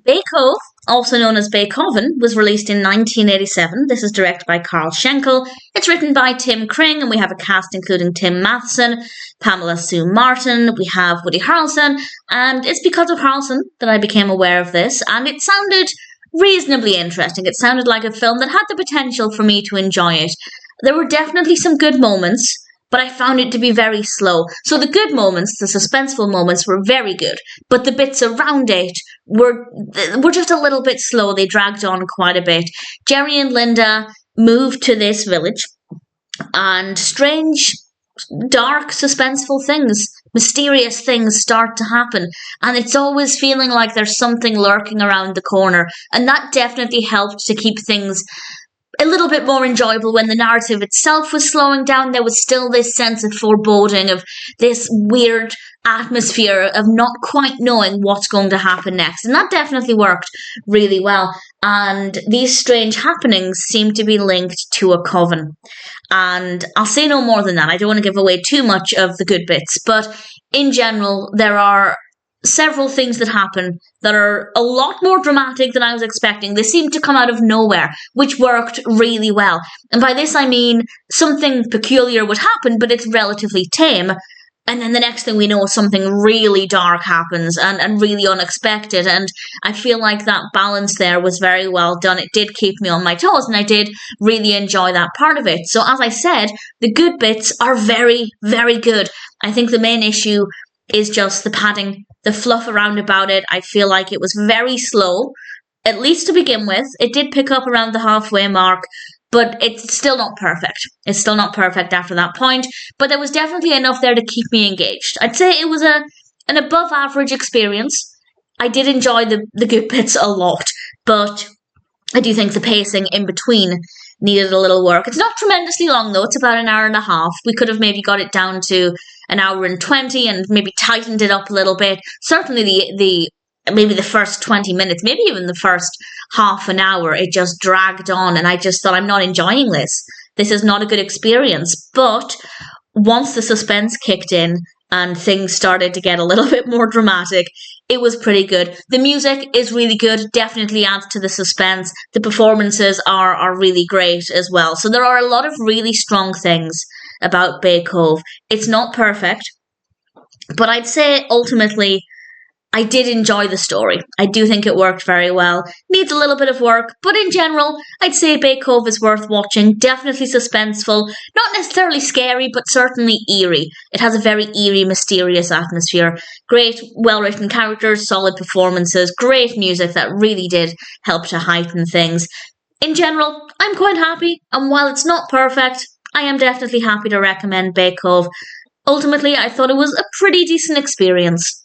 Bay Cove, also known as Bay Coven, was released in 1987. This is directed by Schenkel. It's written by Tim Kring, and we have a cast including Tim Matheson, Pamela Sue Martin, we have Woody Harrelson, and it's because of Harrelson that I became aware of this, and it sounded reasonably interesting. It sounded like a film that had the potential for me to enjoy it. There were definitely some good moments, but I found it to be very slow. So the good moments, the suspenseful moments, were very good, but the bits around it were just a little bit slow. They dragged on quite a bit. Jerry and Linda moved to this village, and strange, dark, suspenseful things, mysterious things start to happen, and it's always feeling like there's something lurking around the corner, and that definitely helped to keep things a little bit more enjoyable. When the narrative itself was slowing down, there was still this sense of foreboding, of this weird atmosphere of not quite knowing what's going to happen next, and that definitely worked really well. And these strange happenings seem to be linked to a coven, and I'll say no more than that. I don't want to give away too much of the good bits, but in general, there are several things that happen that are a lot more dramatic than I was expecting. They seem to come out of nowhere, which worked really well. And by this I mean something peculiar would happen, but it's relatively tame. And then the next thing we know, something really dark happens and really unexpected. And I feel like that balance there was very well done. It did keep me on my toes, and I did really enjoy that part of it. So as I said, the good bits are very, very good. I think the main issue is just the padding, the fluff around about it. I feel like it was very slow, at least to begin with. It did pick up around the halfway mark, but it's still not perfect. It's still not perfect after that point, but there was definitely enough there to keep me engaged. I'd say it was an above average experience. I did enjoy the good bits a lot, but I do think the pacing in between needed a little work. It's not tremendously long, though. It's about an hour and a half. We could have maybe got it down to an hour and 20 and maybe tightened it up a little bit. Certainly maybe the first 20 minutes, maybe even the first half an hour, it just dragged on, and I just thought, I'm not enjoying this. This is not a good experience. But once the suspense kicked in and things started to get a little bit more dramatic, it was pretty good. The music is really good, definitely adds to the suspense. The performances are really great as well. So there are a lot of really strong things about Bay Cove. It's not perfect, but I'd say ultimately I did enjoy the story. I do think it worked very well. Needs a little bit of work, but in general, I'd say Bay Cove is worth watching. Definitely suspenseful. Not necessarily scary, but certainly eerie. It has a very eerie, mysterious atmosphere. Great, well-written characters, solid performances, great music that really did help to heighten things. In general, I'm quite happy, and while it's not perfect, I am definitely happy to recommend Bay Cove. Ultimately, I thought it was a pretty decent experience.